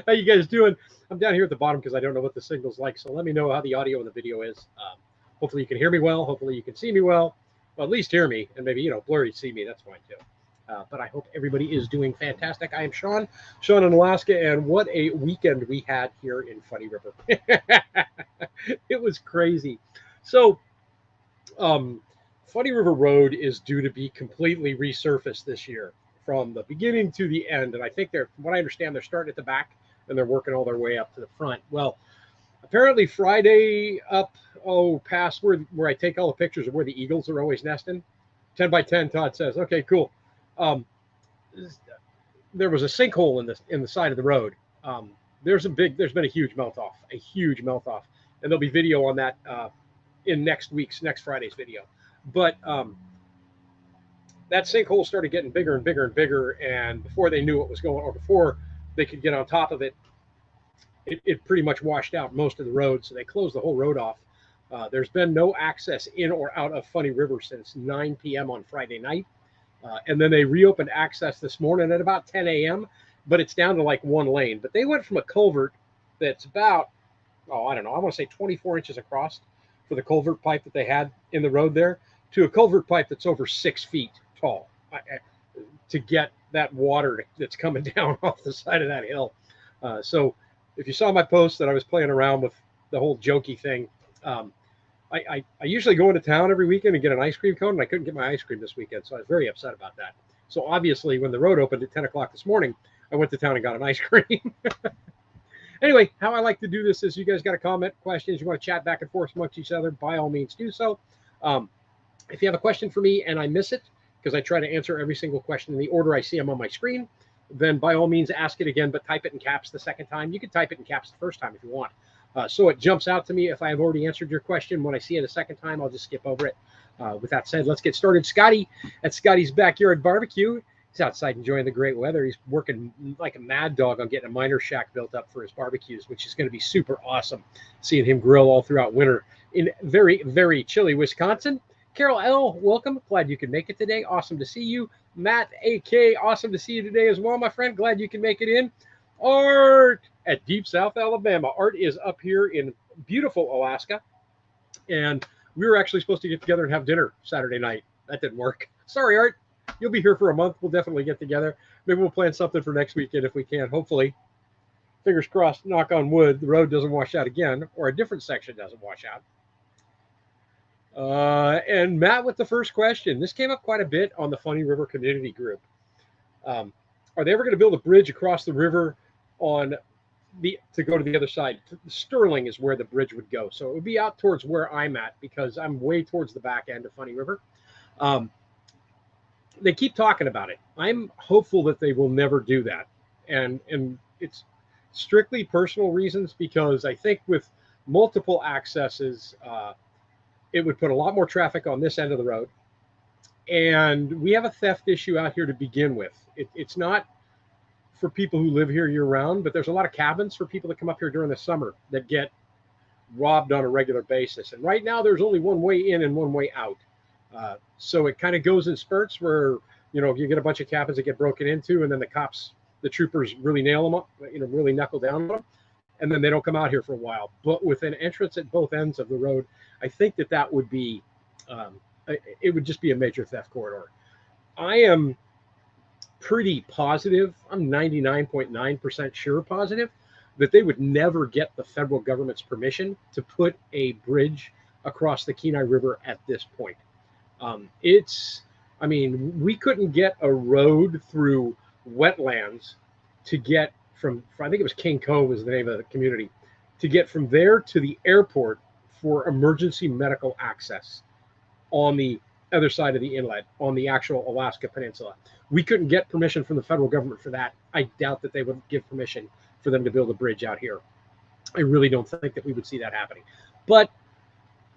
How you guys doing? I'm down here at the bottom because I don't know what the signal's like. So let me know how the audio and the video is. Hopefully you can hear me well. Hopefully you can see me well. Well, at least hear me, and maybe blurry see me. That's fine too. But I hope everybody is doing fantastic. I am Sean in Alaska, and what a weekend we had here in Funny River. It was crazy. So, um, Funny River Road is due to be completely resurfaced this year from the beginning to the end. And I think from what I understand, they're starting at the back and they're working all their way up to the front. Well, apparently Friday up, past where I take all the pictures of where the eagles are always nesting. 10 by 10, Todd says. Okay, cool. Um, there was a sinkhole in the side of the road. There's been a huge melt off, and there'll be video on that in next Friday's video. But that sinkhole started getting bigger and bigger and bigger, and before they knew what was going, or before they could get on top of it, it pretty much washed out most of the road. So they closed the whole road off. There's been no access in or out of Funny River since 9 p.m. on Friday night. And then they reopened access this morning at about 10 a.m., but it's down to like one lane. But they went from a culvert that's about, I don't know, I want to say 24 inches across for the culvert pipe that they had in the road there to a culvert pipe that's over 6 feet tall to get that water that's coming down off the side of that hill. So if you saw my post that I was playing around with the whole jokey thing, I usually go into town every weekend and get an ice cream cone, and I couldn't get my ice cream this weekend, so I was very upset about that. So obviously, when the road opened at 10 o'clock this morning, I went to town and got an ice cream. Anyway, how I like to do this is you guys got a comment, questions, you want to chat back and forth amongst each other, by all means do so. If you have a question for me and I miss it, because I try to answer every single question in the order I see them on my screen, then by all means ask it again, but type it in caps the second time. You can type it in caps the first time if you want. So it jumps out to me. If I have already answered your question, when I see it a second time, I'll just skip over it. With that said, let's get started. Scotty at Scotty's Backyard Barbecue. He's outside enjoying the great weather. He's working like a mad dog on getting a miner shack built up for his barbecues, which is going to be super awesome. Seeing him grill all throughout winter in very, very chilly Wisconsin. Carol L., welcome. Glad you could make it today. Awesome to see you. Matt A.K., awesome to see you today as well, my friend. Glad you can make it in. Art at Deep South Alabama. Art is up here in beautiful Alaska, and we were actually supposed to get together and have dinner Saturday night. That didn't work. Sorry, Art. You'll be here for a month. We'll definitely get together. Maybe we'll plan something for next weekend if we can. Hopefully, fingers crossed, knock on wood, the road doesn't wash out again, or a different section doesn't wash out. And Matt with the first question. This came up quite a bit on the Funny River community group. Are they ever going to build a bridge across the river to go to the other side? Sterling is where the bridge would go. So it would be out towards where I'm at because I'm way towards the back end of Funny River. They keep talking about it. I'm hopeful that they will never do that. And it's strictly personal reasons because I think with multiple accesses, it would put a lot more traffic on this end of the road. And we have a theft issue out here to begin with. It's not for people who live here year round, but there's a lot of cabins for people that come up here during the summer that get robbed on a regular basis. And right now there's only one way in and one way out. So it kind of goes in spurts where, you get a bunch of cabins that get broken into and then the troopers really nail them up, really knuckle down on them. And then they don't come out here for a while. But with an entrance at both ends of the road, I think that would be, it would just be a major theft corridor. I am pretty positive, I'm 99.9% sure positive, that they would never get the federal government's permission to put a bridge across the Kenai River at this point. We couldn't get a road through wetlands to get from, I think it was King Cove was the name of the community, to get from there to the airport for emergency medical access on the other side of the inlet on the actual Alaska Peninsula. We couldn't get permission from the federal government for that. I doubt that they would give permission for them to build a bridge out here. I really don't think that we would see that happening. But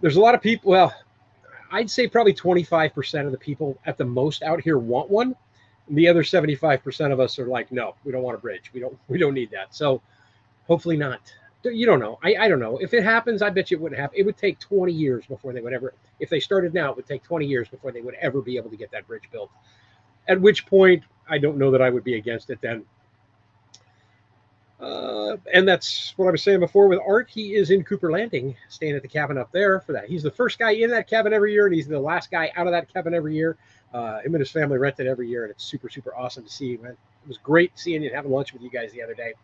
there's a lot of people, well, I'd say probably 25% of the people at the most out here want one. And the other 75% of us are like, no, we don't want a bridge. We don't need that. So hopefully not. You don't know. I don't know. If it happens, I bet you it wouldn't happen. It would take 20 years before they would ever, if they started now, it would take 20 years before they would ever be able to get that bridge built. At which point, I don't know that I would be against it then. And that's what I was saying before with Art. He is in Cooper Landing, staying at the cabin up there for that. He's the first guy in that cabin every year, and he's the last guy out of that cabin every year. Him and his family rent it every year, and it's super, super awesome to see. Man, it was great seeing you and having lunch with you guys the other day.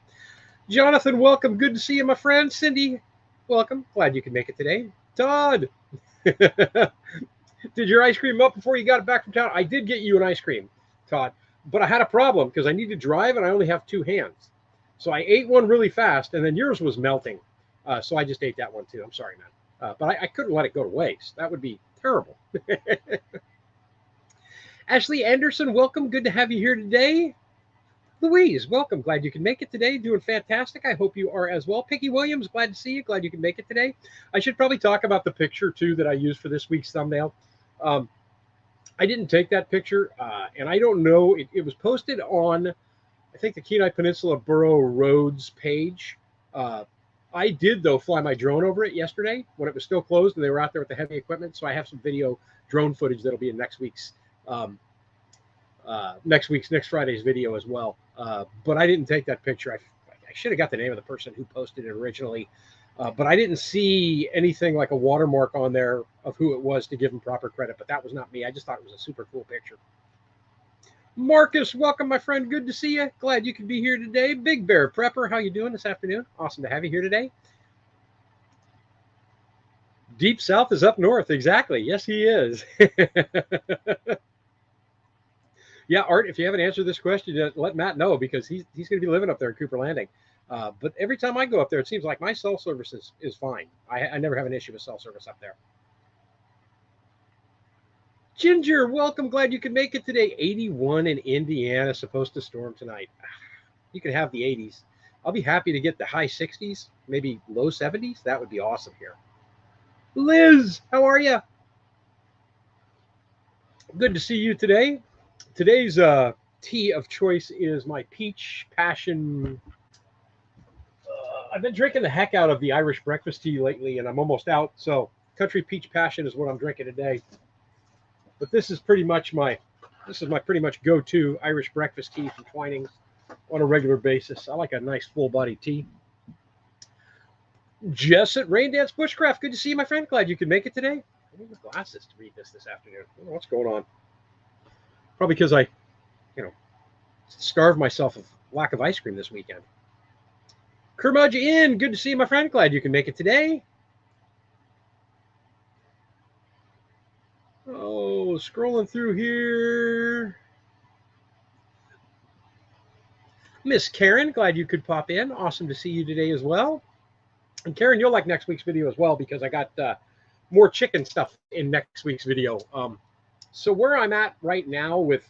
Jonathan, welcome. Good to see you, my friend. Cindy, welcome. Glad you could make it today. Todd, did your ice cream melt before you got back from town? I did get you an ice cream, Todd, but I had a problem because I need to drive and I only have 2 hands. So I ate one really fast, and then yours was melting. So I just ate that one too. I'm sorry, man. But I couldn't let it go to waste. That would be terrible. Ashley Anderson, welcome. Good to have you here today. Louise, welcome. Glad you can make it today. Doing fantastic. I hope you are as well. Picky Williams, glad to see you. Glad you can make it today. I should probably talk about the picture, too, that I used for this week's thumbnail. I didn't take that picture, and I don't know. It was posted on, I think, the Kenai Peninsula Borough Roads page. I did, though, fly my drone over it yesterday when it was still closed, and they were out there with the heavy equipment. So I have some video drone footage that'll be in next Friday's video as well. But I didn't take that picture. I should have got the name of the person who posted it originally, but I didn't see anything like a watermark on there of who it was to give him proper credit. But that was not me. I just thought it was a super cool picture. Marcus, welcome, my friend. Good to see you. Glad you could be here today. Big Bear Prepper, how you doing this afternoon? Awesome to have you here today. Deep South is up north. Exactly. Yes, he is. Yeah, Art, if you haven't answered this question, let Matt know, because he's going to be living up there in Cooper Landing. But every time I go up there, it seems like my cell service is fine. I never have an issue with cell service up there. Ginger, welcome. Glad you could make it today. 81 in Indiana, supposed to storm tonight. You can have the 80s. I'll be happy to get the high 60s, maybe low 70s. That would be awesome here. Liz, how are you? Good to see you today. Today's tea of choice is my peach passion. I've been drinking the heck out of the Irish breakfast tea lately, and I'm almost out. So country peach passion is what I'm drinking today. But this is pretty much my pretty much go-to Irish breakfast tea from Twinings on a regular basis. I like a nice full-body tea. Jess at Rain Dance Bushcraft, good to see you, my friend. Glad you could make it today. I need my glasses to read this afternoon. I don't know what's going on. Probably because I, starved myself of lack of ice cream this weekend. Curmudgeon Inn, good to see you, my friend. Glad you can make it today. Oh, scrolling through here. Miss Karen, glad you could pop in. Awesome to see you today as well. And Karen, you'll like next week's video as well, because I got more chicken stuff in next week's video. So where I'm at right now with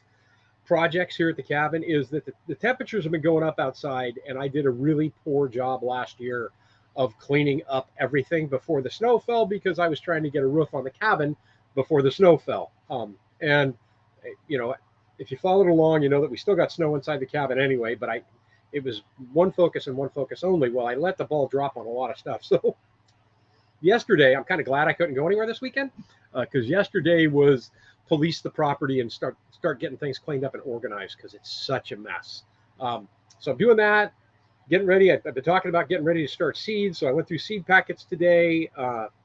projects here at the cabin is that the temperatures have been going up outside, and I did a really poor job last year of cleaning up everything before the snow fell, because I was trying to get a roof on the cabin before the snow fell. And if you followed along, you know that we still got snow inside the cabin anyway, but it was one focus and one focus only. Well, I let the ball drop on a lot of stuff. So yesterday, I'm kind of glad I couldn't go anywhere this weekend, because yesterday was police the property and start getting things cleaned up and organized, because it's such a mess. So I'm doing that, getting ready. I've been talking about getting ready to start seeds. So I went through seed packets today.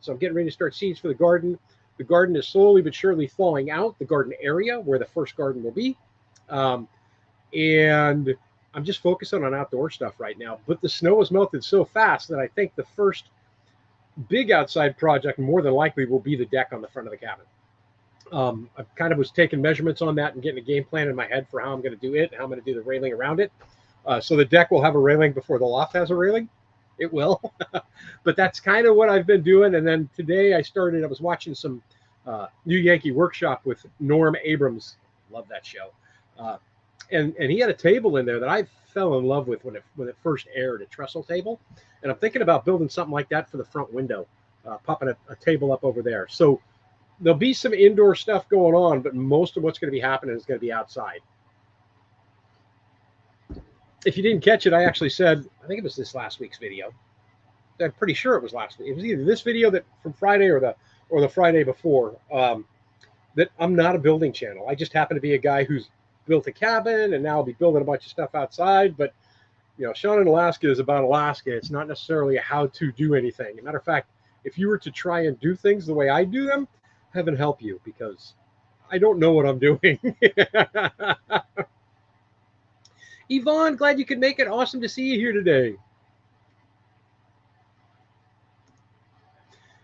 So I'm getting ready to start seeds for the garden. The garden is slowly but surely thawing out, the garden area where the first garden will be. And I'm just focusing on outdoor stuff right now. But the snow has melted so fast that I think the first big outside project more than likely will be the deck on the front of the cabin. I kind of was taking measurements on that and getting a game plan in my head for how I'm going to do it and how I'm going to do the railing around it. So the deck will have a railing before the loft has a railing. It will. But that's kind of what I've been doing. And then today I was watching some New Yankee Workshop with Norm Abrams. Love that show. And he had a table in there that I fell in love with when it first aired, a trestle table. And I'm thinking about building something like that for the front window, popping a table up over there. So there'll be some indoor stuff going on, but most of what's going to be happening is going to be outside. If you didn't catch it, I actually said, I think it was this last week's video. I'm pretty sure it was last week. It was either this video that from Friday or the Friday before, that I'm not a building channel. I just happen to be a guy who's built a cabin, and now I'll be building a bunch of stuff outside. But You know, Sean in Alaska is about Alaska. It's not necessarily how to do anything. As a matter of fact, if you were to try and do things the way I do them, heaven help you, because I don't know what I'm doing. Yvonne, glad you could make it. Awesome to see you here today.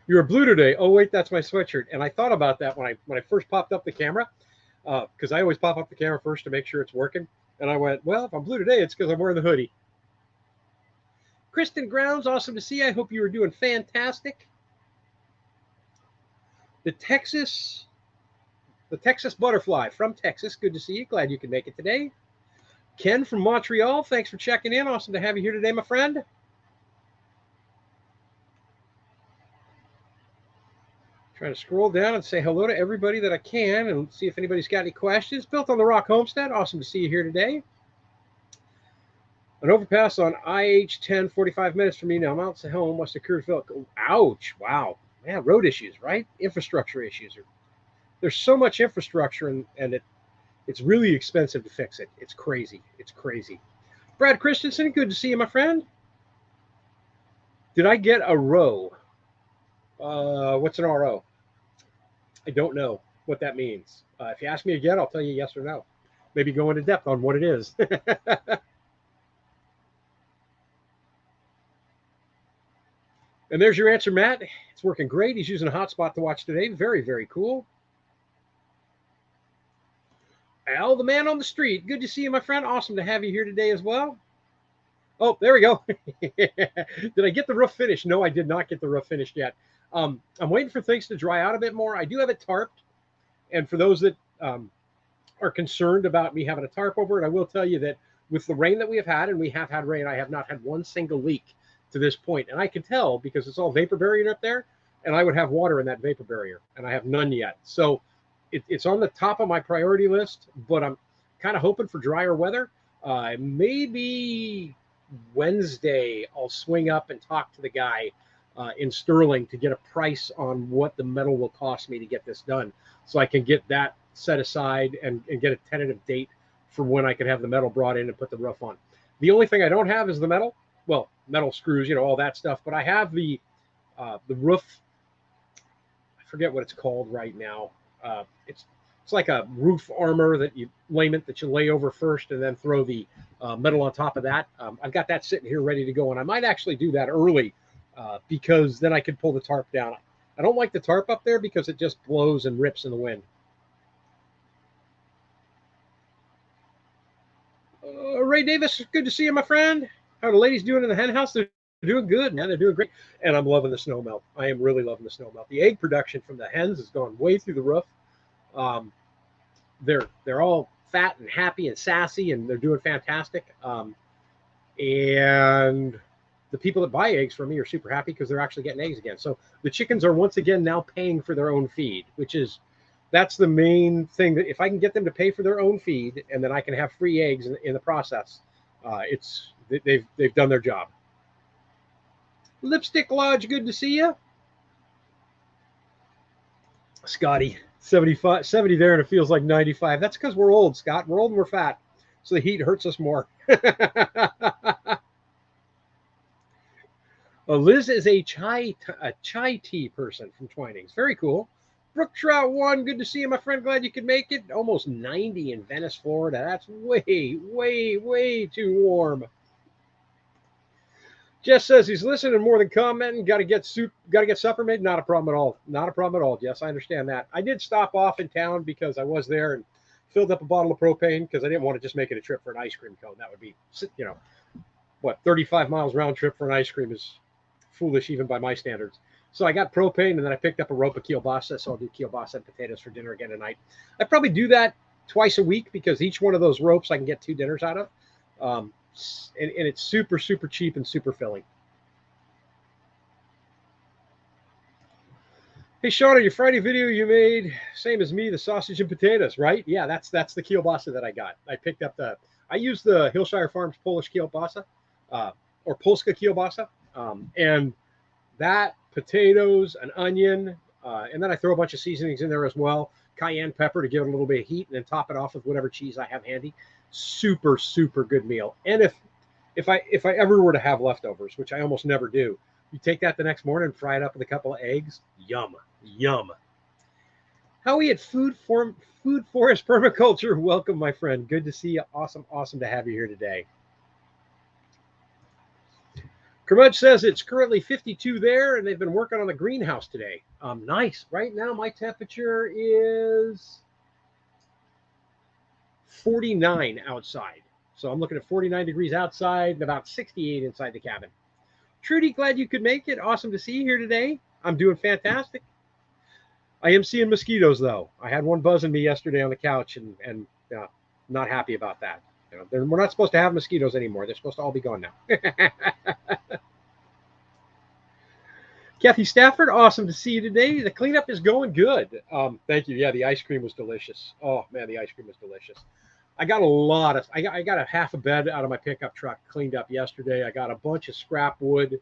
You're blue today. Oh wait, that's my sweatshirt. And I thought about that when I first popped up the camera, because I always pop up the camera first to make sure it's working. And I went, well, if I'm blue today, it's because I'm wearing the hoodie. Kristen Grounds, awesome to see you. I hope you are doing fantastic. The Texas Butterfly from Texas. Good to see you. Glad you could make it today. Ken from Montreal, thanks for checking in. Awesome to have you here today, my friend. Trying to scroll down and say hello to everybody that I can and see if anybody's got any questions. Built on the Rock Homestead. Awesome to see you here today. An overpass on IH-10, 45 minutes from me now. Mount Sahone, west of Kerrville. Ouch. Wow. Man, road issues, right? Infrastructure issues. There's so much infrastructure, and it's really expensive to fix it. It's crazy. It's crazy. Brad Christensen, good to see you, my friend. Did I get a row? What's an RO? I don't know what that means. If you ask me again, I'll tell you yes or no. Maybe go into depth on what it is. And there's your answer, Matt. It's working great. He's using a hotspot to watch today. Very, very cool. Al, the man on the street. Good to see you, my friend. Awesome to have you here today as well. Oh, there we go. Did I get the roof finished? No, I did not get the roof finished yet. I'm waiting for things to dry out a bit more. I do have it tarped. And for those that are concerned about me having a tarp over it, I will tell you that with the rain that we have had, and we have had rain, I have not had one single leak to this point. And I can tell because it's all vapor barrier up there, and I would have water in that vapor barrier, and I have none yet. So it's on the top of my priority list, but I'm kind of hoping for drier weather. Maybe Wednesday I'll swing up and talk to the guy in Sterling to get a price on what the metal will cost me to get this done, so I can get that set aside and get a tentative date for when I can have the metal brought in and put the roof on. The only thing I don't have is the metal. Well, metal screws, you know, all that stuff. But I have the roof. I forget what it's called right now. It's like a roof armor that you lay over first and then throw the metal on top of that. I've got that sitting here ready to go, and I might actually do that early because then I could pull the tarp down. I don't like the tarp up there because it just blows and rips in the wind. Ray Davis, good to see you, my friend. How are the ladies doing in the hen house? They're doing good, man. They're doing great. And I'm loving the snow melt. I am really loving the snow melt. The egg production from the hens has gone way through the roof. They're all fat and happy and sassy, and they're doing fantastic. And the people that buy eggs from me are super happy because they're actually getting eggs again. So the chickens are once again now paying for their own feed, that's the main thing. That if I can get them to pay for their own feed, and then I can have free eggs in the process, they've done their job. Lipstick Lodge, good to see you. Scotty, 70 there, and it feels like 95. That's because we're old, Scott. We're old and we're fat, so the heat hurts us more. Liz is a chai tea person from Twinings. Very cool. Brook Trout 1, good to see you, my friend. Glad you could make it. Almost 90 in Venice, Florida. That's way, way, way too warm. Jess says he's listening more than commenting. Got to get supper made. Not a problem at all. Not a problem at all, Jess. I understand that. I did stop off in town because I was there and filled up a bottle of propane because I didn't want to just make it a trip for an ice cream cone. That would be, 35 miles round trip for an ice cream is foolish even by my standards. So I got propane, and then I picked up a rope of kielbasa, so I'll do kielbasa and potatoes for dinner again tonight. I probably do that twice a week because each one of those ropes I can get 2 dinners out of. And it's super, super cheap and super filling. Hey, Sean, on your Friday video you made, same as me, the sausage and potatoes, right? Yeah, that's the kielbasa that I got. I used the Hillshire Farms Polish kielbasa, or Polska kielbasa, and that, potatoes, an onion, and then I throw a bunch of seasonings in there as well. Cayenne pepper to give it a little bit of heat, and then top it off with whatever cheese I have handy. Super, super good meal. And if I ever were to have leftovers, which I almost never do, you take that the next morning and fry it up with a couple of eggs. Yum, yum. Howie at Food Forest Permaculture. Welcome, my friend. Good to see you. Awesome, awesome to have you here today. Kermudge says it's currently 52 there, and they've been working on the greenhouse today. Nice. Right now, my temperature is 49 outside. So I'm looking at 49 degrees outside and about 68 inside the cabin. Trudy, glad you could make it. Awesome to see you here today. I'm doing fantastic. I am seeing mosquitoes, though. I had one buzzing me yesterday on the couch, and not happy about that. We're not supposed to have mosquitoes anymore. They're supposed to all be gone now. Kathy Stafford, awesome to see you today. The cleanup is going good. Thank you. Yeah, the ice cream was delicious. Oh, man, the ice cream was delicious. I got I got a half a bed out of my pickup truck cleaned up yesterday. I got a bunch of scrap wood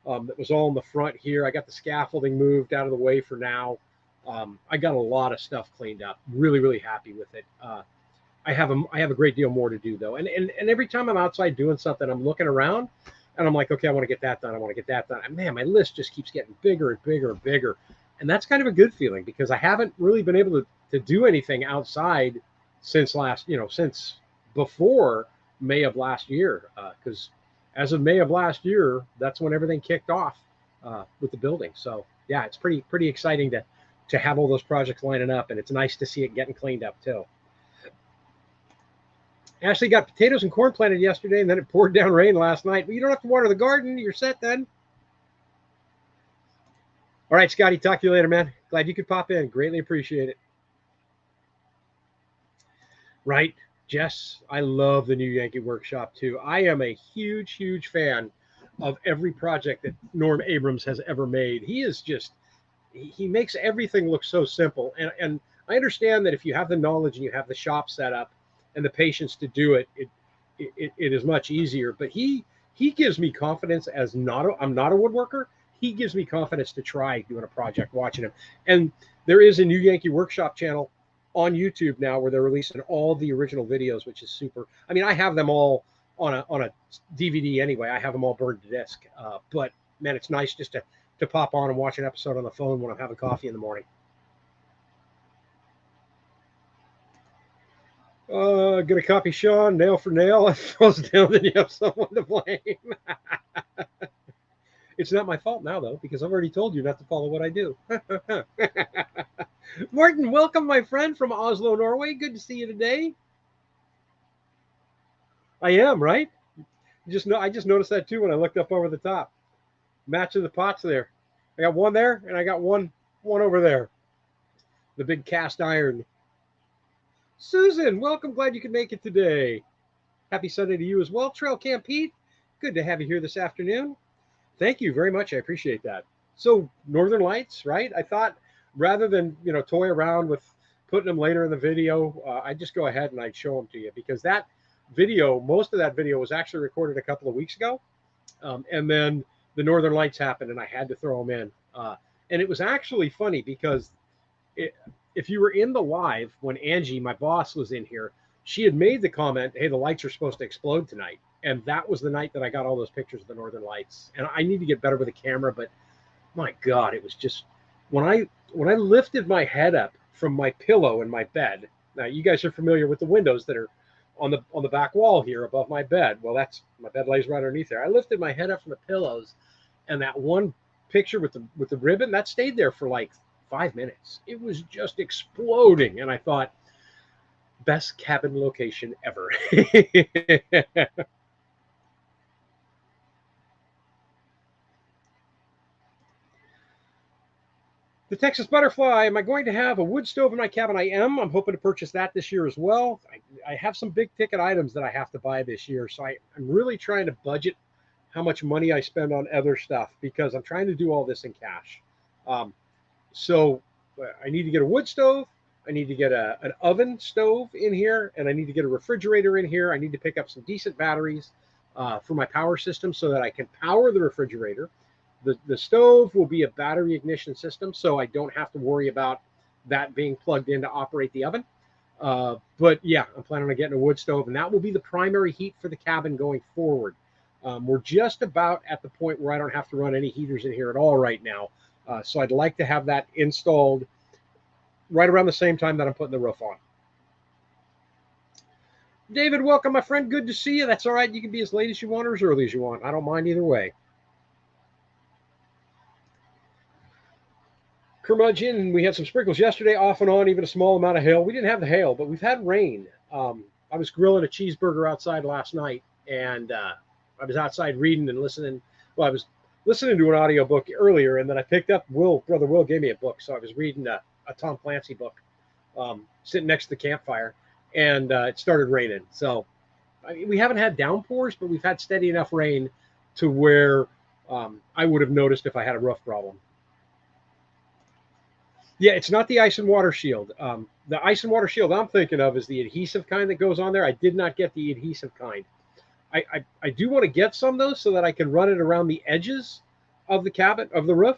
that was all in the front here. I got the scaffolding moved out of the way for now. I got a lot of stuff cleaned up. Really, really happy with it. I have a great deal more to do, though. And every time I'm outside doing something, I'm looking around, and I'm like, okay, I want to get that done. I want to get that done. And man, my list just keeps getting bigger and bigger and bigger. And that's kind of a good feeling because I haven't really been able to do anything outside since before May of last year. Because as of May of last year, that's when everything kicked off with the building. So yeah, it's pretty exciting to have all those projects lining up, and it's nice to see it getting cleaned up too. Ashley got potatoes and corn planted yesterday, and then it poured down rain last night. But you don't have to water the garden. You're set then. All right, Scotty, talk to you later, man. Glad you could pop in. Greatly appreciate it. Right, Jess, I love the new Yankee Workshop too. I am a huge, huge fan of every project that Norm Abrams has ever made. He makes everything look so simple. And I understand that if you have the knowledge and you have the shop set up and the patience to do it, it is much easier. But he gives me confidence I'm not a woodworker. He gives me confidence to try doing a project watching him. And there is a new Yankee Workshop channel on YouTube now where they're releasing all the original videos, which is super. I mean, I have them all on a DVD anyway. I have them all burned to disc. But man, it's nice just to pop on and watch an episode on the phone when I'm having coffee in the morning. Gonna copy Sean, nail for nail. If it falls down, then you have someone to blame. It's not my fault now, though, because I've already told you not to follow what I do. Morton, welcome, my friend, from Oslo, Norway. Good to see you today. I am, right? I just noticed that, too, when I looked up over the top. Matching the pots there. I got one there, and I got one over there. The big cast iron. Susan, welcome. Glad you could make it today. Happy Sunday to you as well. Trail Camp Pete, good to have you here this afternoon. Thank you very much. I appreciate that. So Northern Lights, right? I thought rather than, toy around with putting them later in the video, I'd just go ahead and I'd show them to you because that video, most of that video was actually recorded a couple of weeks ago. And then the Northern Lights happened and I had to throw them in. And it was actually funny because if you were in the live when Angie, my boss, was in here, she had made the comment, hey, the lights are supposed to explode tonight. And that was the night that I got all those pictures of the Northern Lights. And I need to get better with the camera, but my God, it was just when I lifted my head up from my pillow in my bed. Now you guys are familiar with the windows that are on the back wall here above my bed. Well, that's my bed lays right underneath there. I lifted my head up from the pillows, and that one picture with the ribbon that stayed there for like 5 minutes. It was just exploding, and I thought, best cabin location ever. The Texas Butterfly, am I going to have a wood stove in my cabin? I am. I'm hoping to purchase that this year as well. I have some big ticket items that I have to buy this year. So I'm really trying to budget how much money I spend on other stuff because I'm trying to do all this in cash. So I need to get a wood stove. I need to get an oven stove in here, and I need to get a refrigerator in here. I need to pick up some decent batteries for my power system so that I can power the refrigerator. The stove will be a battery ignition system, so I don't have to worry about that being plugged in to operate the oven. But yeah, I'm planning on getting a wood stove, and that will be the primary heat for the cabin going forward. We're just about at the point where I don't have to run any heaters in here at all right now. So I'd like to have that installed right around the same time that I'm putting the roof on. David, welcome, my friend. Good to see you. That's all right. You can be as late as you want or as early as you want. I don't mind either way. Curmudgeon, we had some sprinkles yesterday, off and on, even a small amount of hail. We didn't have the hail, but we've had rain. I was grilling a cheeseburger outside last night, and I was outside reading and listening. Well, I was listening to an audiobook earlier, and then I picked up Brother Will gave me a book, so I was reading a Tom Clancy book, sitting next to the campfire, and it started raining. So we haven't had downpours, but we've had steady enough rain to where I would have noticed if I had a roof problem. Yeah, it's not the ice and water shield. The ice and water shield I'm thinking of is the adhesive kind that goes on there. I did not get the adhesive kind. I do want to get some though, so that I can run it around the edges of the cabin of the roof.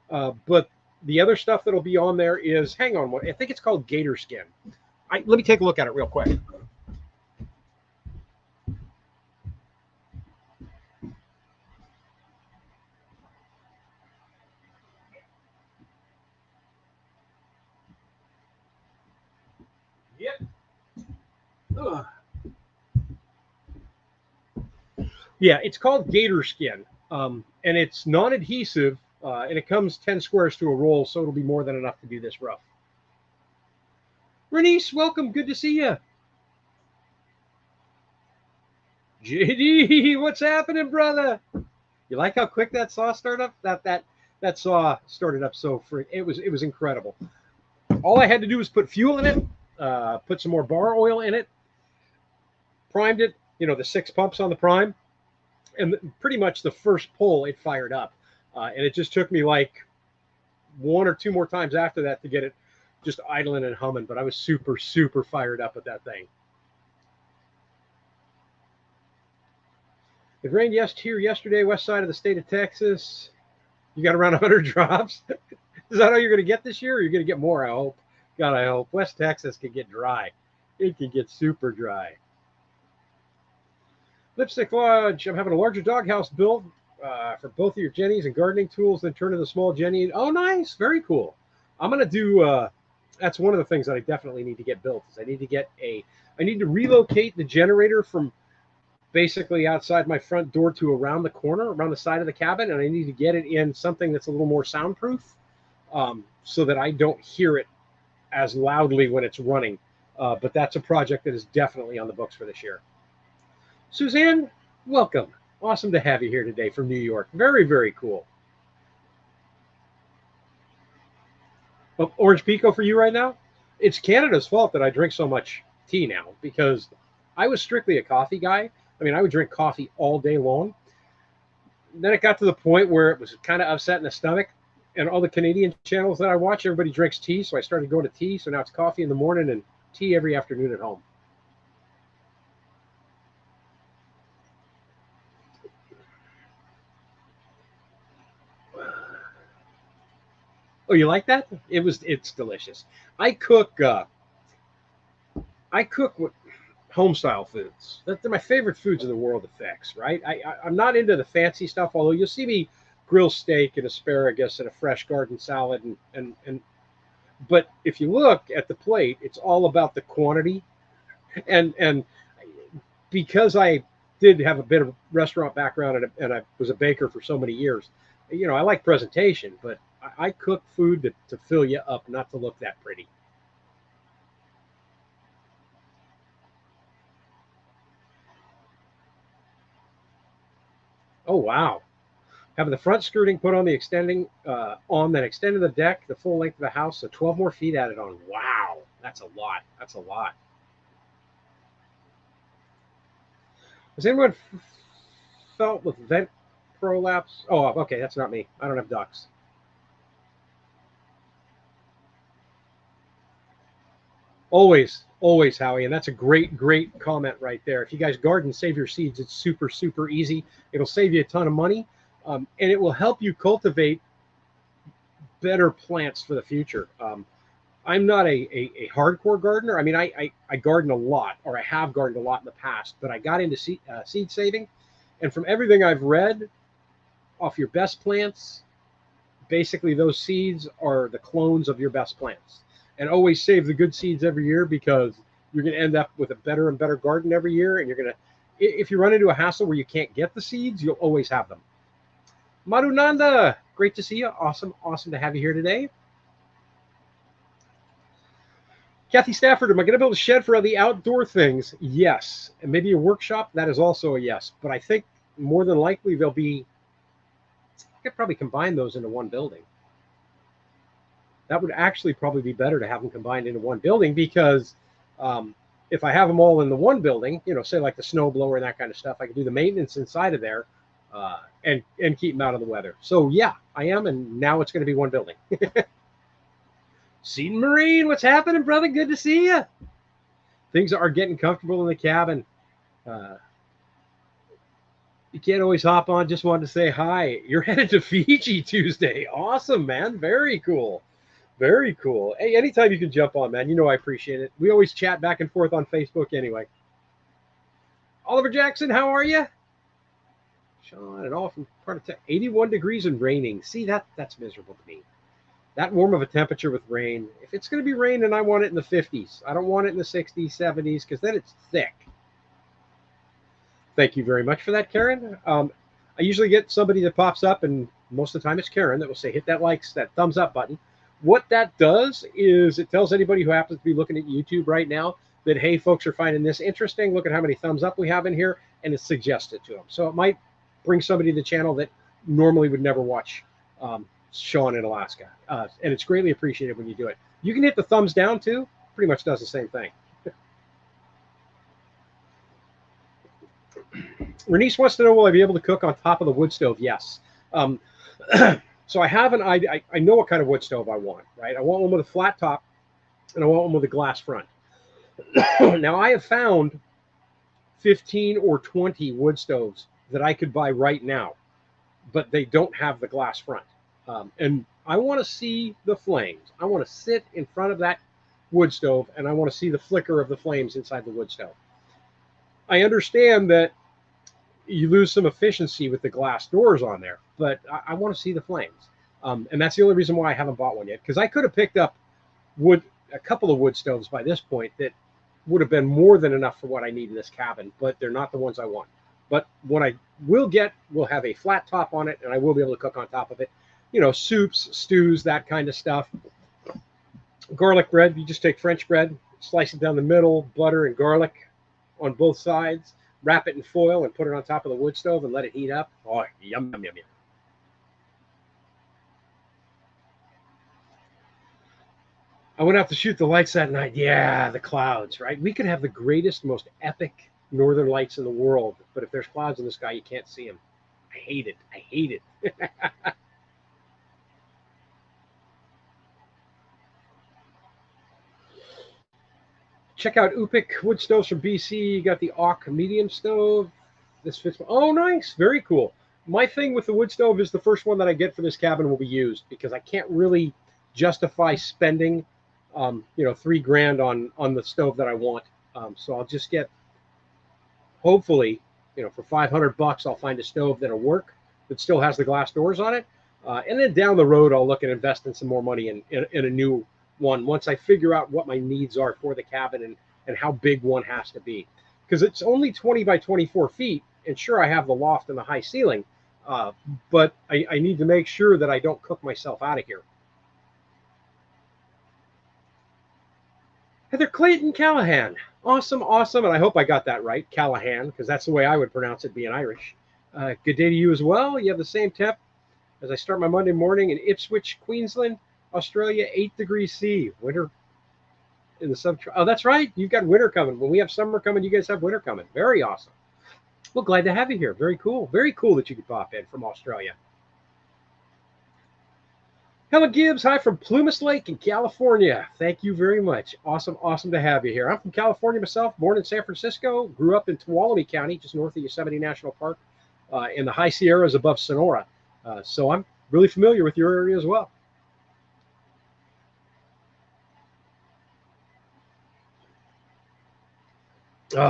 But the other stuff that'll be on there is, hang on, I think it's called gator skin. Let me take a look at it real quick. Yep. Ugh. Yeah, it's called gator skin, and it's non-adhesive, and it comes 10 squares to a roll, so it'll be more than enough to do this rough. Bernice, welcome. Good to see you. JD, what's happening, brother? You like how quick that saw started up? That saw started up so free. It was incredible. All I had to do was put fuel in it, put some more bar oil in it, primed it. You know, the 6 pumps on the prime, and pretty much the first pull it fired up, and it just took me like 1 or 2 more times after that to get it just idling and humming. But I was super fired up at that thing. It rained here yesterday, west side of the state of Texas. You got around 100 drops. Is that all you're going to get this year, or you're going to get more? I hope. God, I hope. West Texas can get dry. It can get super dry. Lipstick Lodge. I'm having a larger doghouse built for both of your Jennies and gardening tools, then turn into the small Jenny. Oh, nice. Very cool. I'm going to do, that's one of the things that I definitely need to get built. Is I need to relocate the generator from basically outside my front door to around the corner, around the side of the cabin, and I need to get it in something that's a little more soundproof, so that I don't hear it as loudly when it's running. But that's a project that is definitely on the books for this year. Suzanne, welcome. Awesome to have you here today from New York. Very cool. Oh, Orange Pico for you right now? It's Canada's fault that I drink so much tea now, because I was strictly a coffee guy. I mean, I would drink coffee all day long. Then it got to the point where it was kind of upsetting the stomach. And all the Canadian channels that I watch, everybody drinks tea. So I started going to tea. So now it's coffee in the morning and tea every afternoon at home. Oh, you like that? It's delicious. I cook with home style foods. They're my favorite foods in the world to fix, right? I'm not into the fancy stuff, although you'll see me grill steak and asparagus and a fresh garden salad and but if you look at the plate, it's all about the quantity. And because I did have a bit of restaurant background and I was a baker for so many years, you know, I like presentation, but I cook food to fill you up, not to look that pretty. Oh, wow. Having the front skirting put on the then extended the deck the full length of the house, so 12 more feet added on. Wow. That's a lot. That's a lot. Has anyone felt with vent prolapse? Oh, okay. That's not me. I don't have ducks. Always, Howie, and that's a great comment right there. If you guys garden, save your seeds. It's super easy. It'll save you a ton of money, and it will help you cultivate better plants for the future. I'm not a hardcore gardener. I mean, I garden a lot, or I have gardened a lot in the past, but I got into seed saving, And from everything I've read, off your best plants, basically those seeds are the clones of your best plants. And always save the good seeds every year, because you're going to end up with a better and better garden every year. And you're going to, if you run into a hassle where you can't get the seeds, you'll always have them. Madhunanda, great to see you. Awesome to have you here today. Kathy Stafford, am I going to build a shed for the outdoor things? Yes. And maybe a workshop? That is also a yes. But I think more than likely they'll be, I could probably combine those into one building. That would actually probably be better to have them combined into one building, because if I have them all in the one building, say like the snow blower and that kind of stuff, I can do the maintenance inside of there and keep them out of the weather. So yeah, I am, and now it's going to be one building. Seton Marine, what's happening, brother? Good to see you. Things are getting comfortable in the cabin. You can't always hop on. Just wanted to say hi. You're headed to Fiji Tuesday. Awesome, man. Very cool. Very cool. Hey, anytime you can jump on, man, I appreciate it. We always chat back and forth on Facebook anyway. Oliver Jackson, how are you? Sean, and all from part of 81 degrees and raining. See, that's miserable to me. That warm of a temperature with rain. If it's going to be raining, I want it in the 50s. I don't want it in the 60s, 70s, because then it's thick. Thank you very much for that, Karen. I usually get somebody that pops up, and most of the time it's Karen, that will say, hit that thumbs up button. What that does is it tells anybody who happens to be looking at YouTube right now that, hey, folks are finding this interesting. Look at how many thumbs up we have in here, and it suggests it to them. So it might bring somebody to the channel that normally would never watch Sean in Alaska. And it's greatly appreciated when you do it. You can hit the thumbs down too. Pretty much does the same thing. Renice wants to know, will I be able to cook on top of the wood stove? Yes. So I have an idea. I know what kind of wood stove I want, right? I want one with a flat top, and I want one with a glass front. Now, I have found 15 or 20 wood stoves that I could buy right now, but they don't have the glass front. And I want to see the flames. I want to sit in front of that wood stove, and I want to see the flicker of the flames inside the wood stove. I understand that you lose some efficiency with the glass doors on there, but I want to see the flames. And that's the only reason why I haven't bought one yet, because I could have picked up a couple of wood stoves by this point that would have been more than enough for what I need in this cabin, but they're not the ones I want. But what I will get will have a flat top on it, and I will be able to cook on top of it. Soups, stews, that kind of stuff. Garlic bread, you just take French bread, slice it down the middle, butter and garlic on both sides, wrap it in foil and put it on top of the wood stove and let it heat up. Oh, yum, yum, yum, yum. I went out to shoot the lights that night. Yeah, the clouds, right? We could have the greatest, most epic northern lights in the world, but if there's clouds in the sky, you can't see them. I hate it. I hate it. Check out Upik wood stoves from BC. You got the Auk medium stove. This fits. Oh, nice. Very cool. My thing with the wood stove is the first one that I get for this cabin will be used, because I can't really justify spending, $3,000 on the stove that I want. So I'll just get, hopefully, for $500, I'll find a stove that'll work, that still has the glass doors on it. And then down the road, I'll look at investing some more money in a new one once I figure out what my needs are for the cabin and how big one has to be. Because it's only 20 by 24 feet. And sure, I have the loft and the high ceiling, but I need to make sure that I don't cook myself out of here. Heather Clayton Callahan. Awesome, awesome. And I hope I got that right, Callahan, because that's the way I would pronounce it being Irish. Good day to you as well. You have the same temp as I start my Monday morning in Ipswich, Queensland, Australia, 8 degrees C. Winter in the sub. Oh, that's right. You've got winter coming. When we have summer coming, you guys have winter coming. Very awesome. Well, glad to have you here. Very cool. Very cool that you could pop in from Australia. Helen Gibbs, hi from Plumas Lake in California. Thank you very much. Awesome, awesome to have you here. I'm from California myself, born in San Francisco, grew up in Tuolumne County, just north of Yosemite National Park, in the high Sierras above Sonora. So I'm really familiar with your area as well.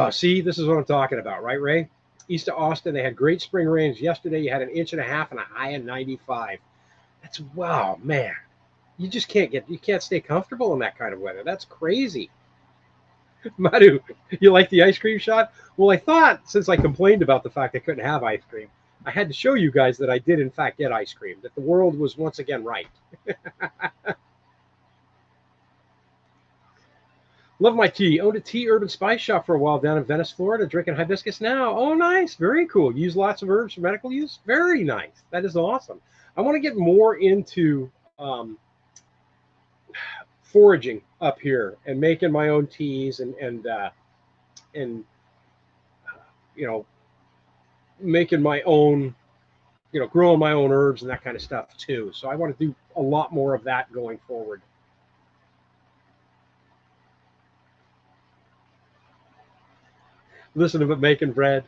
See, this is what I'm talking about, right, Ray? east of Austin. They had great spring rains yesterday. You had an inch and a half and a high of 95. That's wow, man. You just can't stay comfortable in that kind of weather. That's crazy. Madhu, you like the ice cream shot? Well, I thought since I complained about the fact I couldn't have ice cream, I had to show you guys that I did in fact get ice cream, that the world was once again right. Love my tea. Owned a tea urban spice shop for a while down in Venice, Florida, drinking hibiscus now. Oh, nice. Very cool. Use lots of herbs for medical use. Very nice. That is awesome. I want to get more into foraging up here and making my own teas and you know, making my own, growing my own herbs and that kind of stuff too. So I want to do a lot more of that going forward. Listen to it making bread.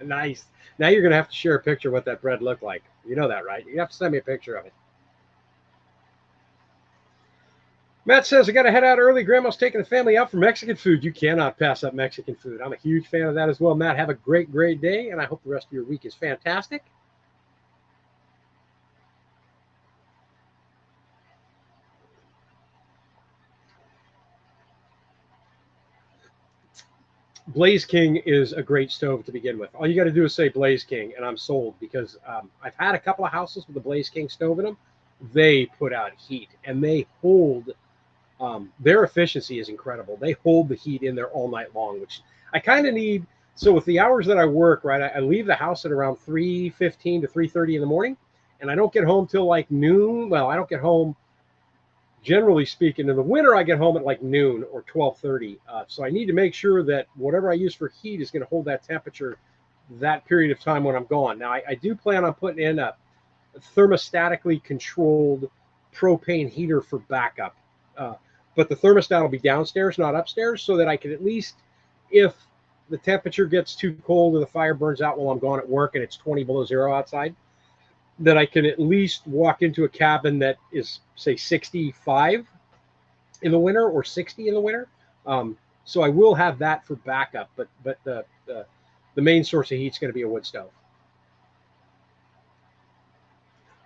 Nice. Now you're going to have to share a picture of what that bread looked like. You know that, right? You have to send me a picture of it. Matt says, I got to head out early. Grandma's taking the family out for Mexican food. You cannot pass up Mexican food. I'm a huge fan of that as well. Matt, have a great, great day, and I hope the rest of your week is fantastic. Blaze King is a great stove to begin with. All you got to do is say Blaze King, and I'm sold, because I've had a couple of houses with the Blaze King stove in them. They put out heat, and they hold. Their efficiency is incredible. They hold the heat in there all night long, which I kind of need. So with the hours that I work, right, I leave the house at around 3:15 to 3:30 in the morning, and I don't get home till like noon. Well, I don't get home, generally speaking. In the winter, I get home at like noon or 12:30. So I need to make sure that whatever I use for heat is going to hold that temperature that period of time when I'm gone. Now, I do plan on putting in a thermostatically controlled propane heater for backup. But the thermostat will be downstairs, not upstairs, so that I can at least, if the temperature gets too cold or the fire burns out while I'm gone at work and it's 20 below zero outside, that I can at least walk into a cabin that is, say, 65 in the winter or 60 in the winter. So I will have that for backup, but the main source of heat is going to be a wood stove.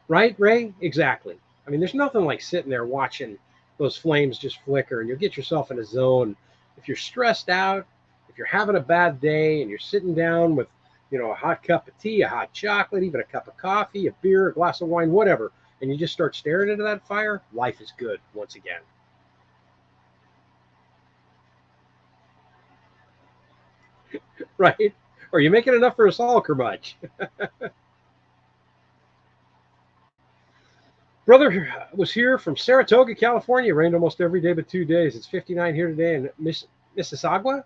Right, Ray? Exactly. I mean, there's nothing like sitting there watching those flames just flicker, and you'll get yourself in a zone. If you're stressed out, if you're having a bad day and you're sitting down with, a hot cup of tea, a hot chocolate, even a cup of coffee, a beer, a glass of wine, whatever, and you just start staring into that fire, life is good once again. Right? Are you making enough for us all, Kermudge? Brother was here from Saratoga, California. Rained almost every day but 2 days. It's 59 here today in Mississauga.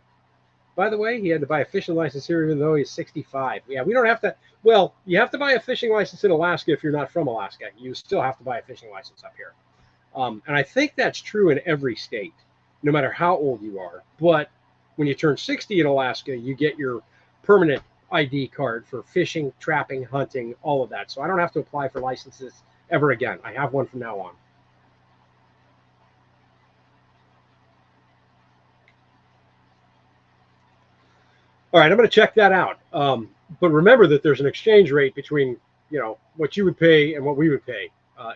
By the way, he had to buy a fishing license here even though he's 65. Yeah, we don't have to. Well, you have to buy a fishing license in Alaska if you're not from Alaska. You still have to buy a fishing license up here. And I think that's true in every state, no matter how old you are. But when you turn 60 in Alaska, you get your permanent ID card for fishing, trapping, hunting, all of that. So I don't have to apply for licenses ever again. I have one from now on. All right, I'm going to check that out. But remember that there's an exchange rate between, what you would pay and what we would pay.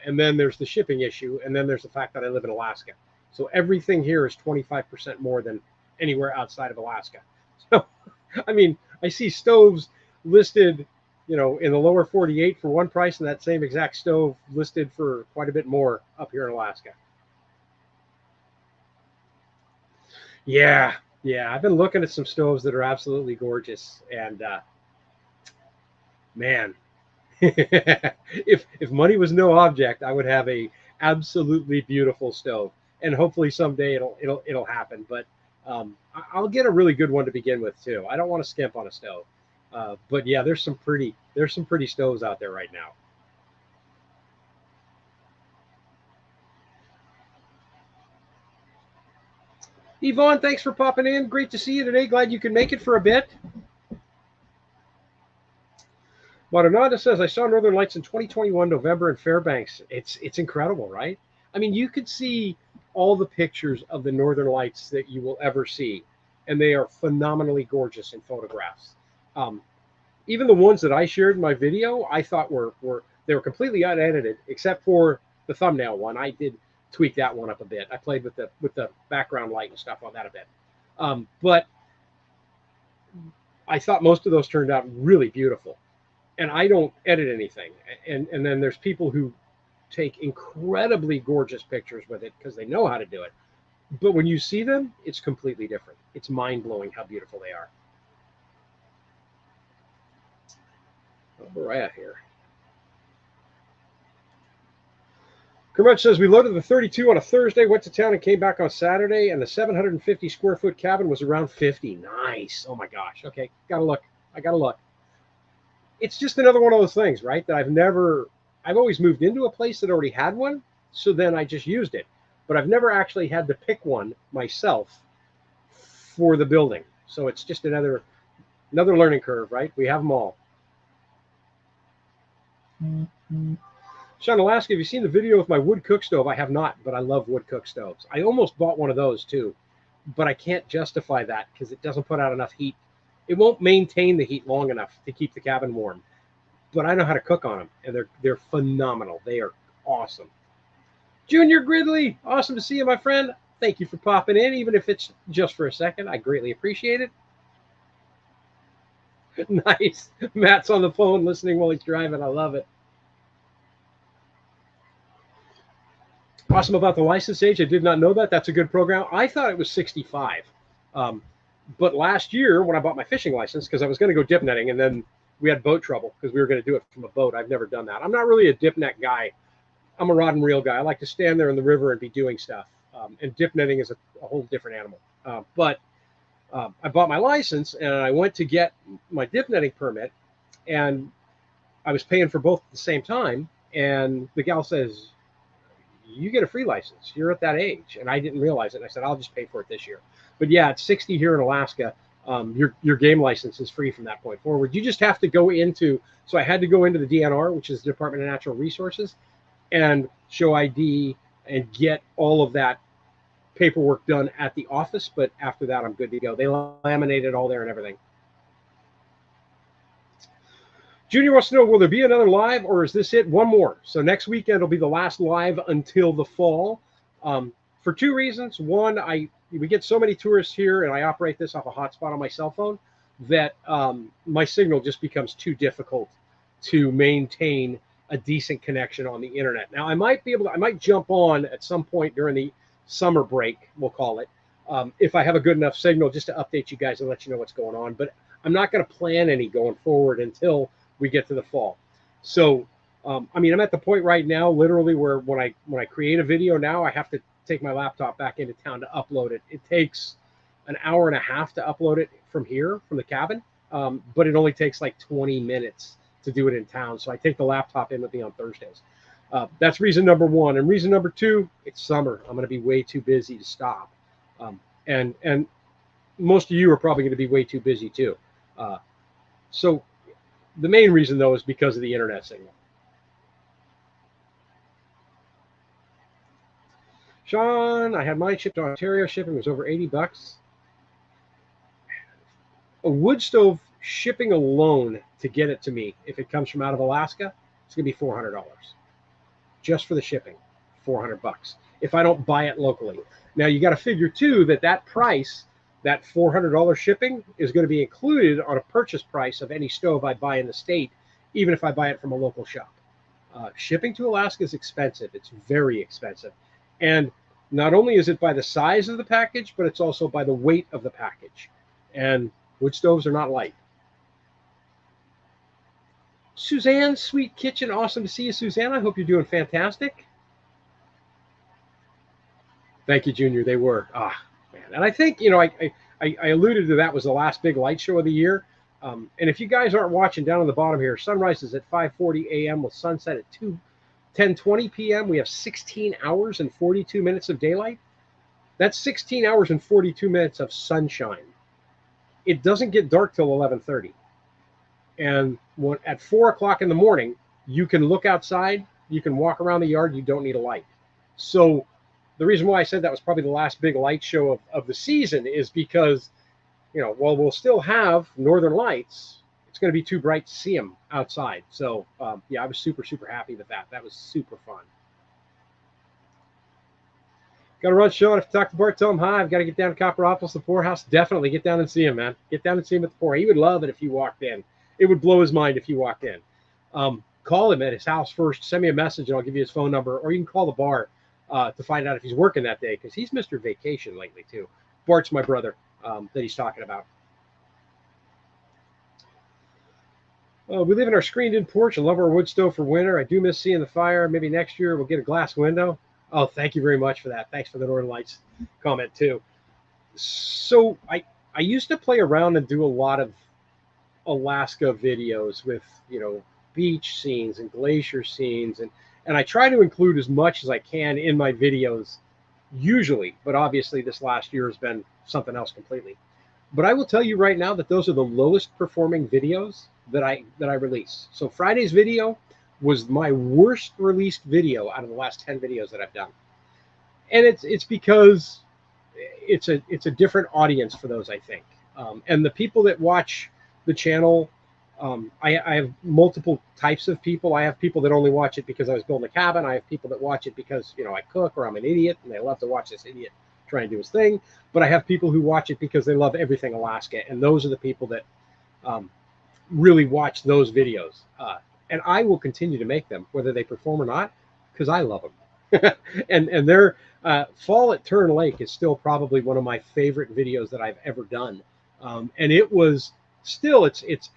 And then there's the shipping issue. And then there's the fact that I live in Alaska. So everything here is 25% more than anywhere outside of Alaska. So, I mean, I see stoves listed, in the lower 48 for one price, and that same exact stove listed for quite a bit more up here in Alaska. Yeah, I've been looking at some stoves that are absolutely gorgeous, and man, if money was no object, I would have a absolutely beautiful stove, and hopefully someday it'll happen. But I'll get a really good one to begin with too. I don't want to skimp on a stove. But yeah, there's some pretty stoves out there right now. Yvonne, thanks for popping in. Great to see you today. Glad you can make it for a bit. Marananda says, I saw Northern Lights in 2021 November in Fairbanks. It's incredible, right? I mean, you could see all the pictures of the Northern Lights that you will ever see, and they are phenomenally gorgeous in photographs. even the ones that I shared in my video, I thought were they were completely unedited, except for the thumbnail one. I did tweak that one up a bit. I played with the background light and stuff on that a bit. But I thought most of those turned out really beautiful. And I don't edit anything. And then there's people who take incredibly gorgeous pictures with it because they know how to do it. But when you see them, it's completely different. It's mind-blowing how beautiful they are. Where are we at here? Kermudge says, we loaded the 32 on a Thursday, went to town and came back on Saturday, and the 750 square foot cabin was around 50. Nice. Oh my gosh. Okay, gotta look. I gotta look. It's just another one of those things, right? That I've always moved into a place that already had one, so then I just used it. But I've never actually had to pick one myself for the building. So it's just another learning curve, right? We have them all. Sean, Alaska, have you seen the video of my wood cook stove? I have not, but I love wood cook stoves. I almost bought one of those too, but I can't justify that because it doesn't put out enough heat. It won't maintain the heat long enough to keep the cabin warm. But I know how to cook on them, and they're phenomenal. They are awesome. Junior Gridley, awesome to see you, my friend. Thank you for popping in, even if it's just for a second. I greatly appreciate it. Nice. Matt's on the phone listening while he's driving. I love it. Awesome about the license age. I did not know that. That's a good program. I thought it was 65. But last year when I bought my fishing license, because I was going to go dip netting, and then we had boat trouble because we were going to do it from a boat. I've never done that. I'm not really a dip net guy. I'm a rod and reel guy. I like to stand there in the river and be doing stuff. And dip netting is a whole different animal. But I bought my license and I went to get my dip netting permit, and I was paying for both at the same time. And the gal says, you get a free license. You're at that age. And I didn't realize it. And I said, I'll just pay for it this year. But yeah, it's 60 here in Alaska. Your game license is free from that point forward. You just have to go into, so I had to go into the DNR, which is the Department of Natural Resources, and show ID and get all of that paperwork done at the office. But after that, I'm good to go. They laminate it all there and everything. Junior wants to know, will there be another live, or is this it? One more. So next weekend will be the last live until the fall, for two reasons. One, we get so many tourists here, and I operate this off a hotspot on my cell phone, that my signal just becomes too difficult to maintain a decent connection on the internet. Now, I might jump on at some point during the summer break, we'll call it, if I have a good enough signal, just to update you guys and let you know what's going on. But I'm not going to plan any going forward until we get to the fall. So, I mean, I'm at the point right now, literally, where when I create a video now, I have to take my laptop back into town to upload it. It takes an hour and a half to upload it from here, from the cabin, but it only takes like 20 minutes to do it in town. So I take the laptop in with me on Thursdays. That's reason number one. And reason number two, it's summer. I'm going to be way too busy to stop. And most of you are probably going to be way too busy too. So the main reason, though, is because of the internet signal. Sean, I had mine shipped to Ontario. Shipping was over $80. A wood stove shipping alone to get it to me, if it comes from out of Alaska, it's going to be $400. Just for the shipping, $400. If I don't buy it locally. Now, you got to figure, too, that price, that $400 shipping, is going to be included on a purchase price of any stove I buy in the state, even if I buy it from a local shop. Shipping to Alaska is expensive. It's very expensive. And not only is it by the size of the package, but it's also by the weight of the package. And wood stoves are not light. Suzanne, Sweet Kitchen, awesome to see you, Suzanne. I hope you're doing fantastic. Thank you, Junior. They were. Man. And I think, I alluded to that was the last big light show of the year. And if you guys aren't watching, down on the bottom here, sunrise is at 5:40 a.m. with sunset at 10:20 p.m. We have 16 hours and 42 minutes of daylight. That's 16 hours and 42 minutes of sunshine. It doesn't get dark till 11:30. And at 4 o'clock in the morning, you can look outside, you can walk around the yard, you don't need a light. So the reason why I said that was probably the last big light show of the season is because, while we'll still have northern lights, it's going to be too bright to see them outside. So yeah, I was super, super happy with that. That was super fun. Got to run, Sean. If you talk to Bart, tell him hi. I've got to get down to Copperopolis, the poorhouse. Definitely get down and see him, man. Get down and see him at the poor. He would love it if you walked in. It would blow his mind if you walked in. Call him at his house first. Send me a message, and I'll give you his phone number. Or you can call the bar to find out if he's working that day, because he's Mr. Vacation lately, too. Bart's my brother that he's talking about. We live in our screened-in porch. I love our wood stove for winter. I do miss seeing the fire. Maybe next year we'll get a glass window. Oh, thank you very much for that. Thanks for the Northern Lights comment, too. So I used to play around and do a lot of Alaska videos with, beach scenes and glacier scenes. And I try to include as much as I can in my videos usually. But obviously this last year has been something else completely. But I will tell you right now that those are the lowest performing videos that I release. So Friday's video was my worst released video out of the last 10 videos that I've done. And it's because it's a different audience for those, I think. And the people that watch the channel, I have multiple types of people. I have people that only watch it because I was building a cabin. I have people that watch it because, I cook or I'm an idiot and they love to watch this idiot try and do his thing. But I have people who watch it because they love everything Alaska. And those are the people that really watch those videos. And I will continue to make them, whether they perform or not, because I love them. and their Fall at Turn Lake is still probably one of my favorite videos that I've ever done. And it was still, it's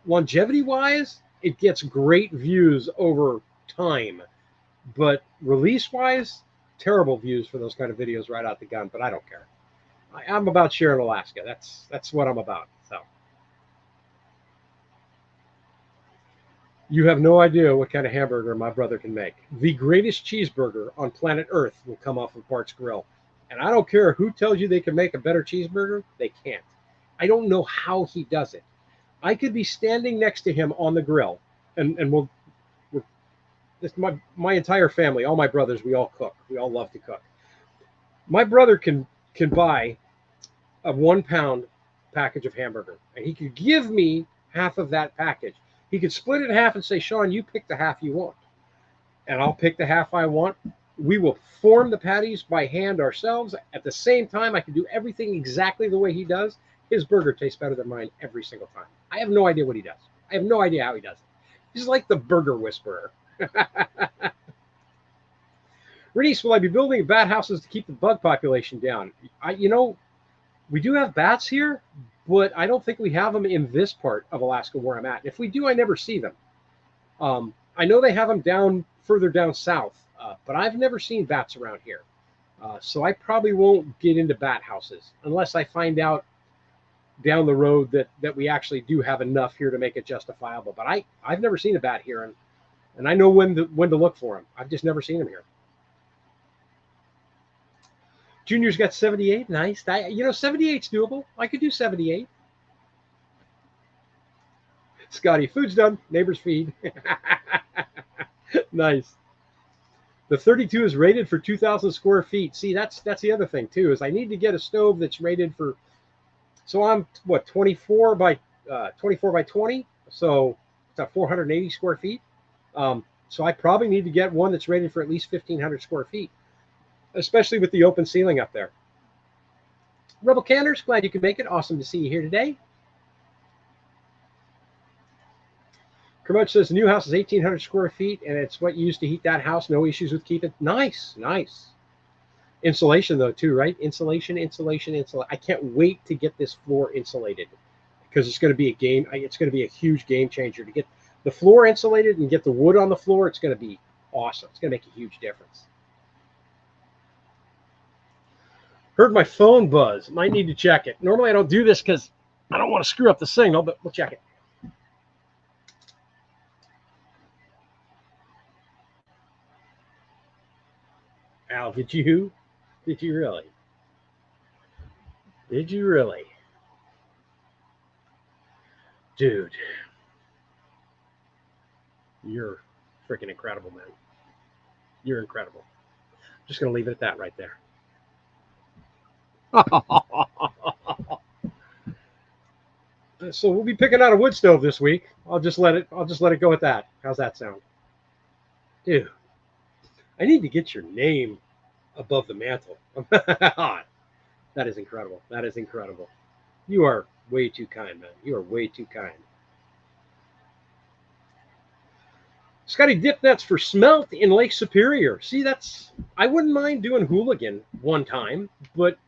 longevity-wise, it gets great views over time. But release-wise, terrible views for those kind of videos right out the gun. But I don't care. I'm about sharing Alaska. That's what I'm about. So. You have no idea what kind of hamburger my brother can make. The greatest cheeseburger on planet Earth will come off of Bart's grill. And I don't care who tells you they can make a better cheeseburger, they can't. I don't know how he does it. I could be standing next to him on the grill, and my entire family, all my brothers, we all cook. We all love to cook. My brother can buy a 1 pound package of hamburger, and he could give me half of that package. He could split it in half and say, Sean, you pick the half you want. And I'll pick the half I want. We will form the patties by hand ourselves. At the same time, I can do everything exactly the way he does. His burger tastes better than mine every single time. I have no idea what he does. I have no idea how he does it. He's like the burger whisperer. Renice, will I be building bat houses to keep the bug population down? We do have bats here, but I don't think we have them in this part of Alaska where I'm at. If we do, I never see them. I know they have them down further down south, but I've never seen bats around here. So I probably won't get into bat houses unless I find out down the road that we actually do have enough here to make it justifiable. But I've never seen a bat here, and I know when to look for them. I've just never seen them here. Junior's got 78. Nice. 78's doable. I could do 78. Scotty, food's done. Neighbors feed. Nice. The 32 is rated for 2,000 square feet. See, that's the other thing, too, is I need to get a stove that's rated for, so I'm, 24 by 20? So it's at 480 square feet. So I probably need to get one that's rated for at least 1,500 square feet, especially with the open ceiling up there. Rebel Canners, glad you could make it. Awesome to see you here today. Kermudge says the new house is 1,800 square feet, and it's what you used to heat that house. No issues with keeping. Nice, nice. Insulation, though, too, right? Insulation. I can't wait to get this floor insulated because it's going to be it's going to be a huge game changer to get the floor insulated and get the wood on the floor. It's going to be awesome. It's going to make a huge difference. Heard my phone buzz. Might need to check it. Normally, I don't do this because I don't want to screw up the signal, but we'll check it. Al, did you really? Did you really? Dude, you're freaking incredible, man. You're incredible. I'm just going to leave it at that right there. So we'll be picking out a wood stove this week. I'll just let it go at that. How's that sound? Dude, I need to get your name above the mantle. That is incredible. That is incredible. You are way too kind, man. You are way too kind. Scotty dip nets for smelt in Lake Superior. See, that's I wouldn't mind doing hooligan one time, but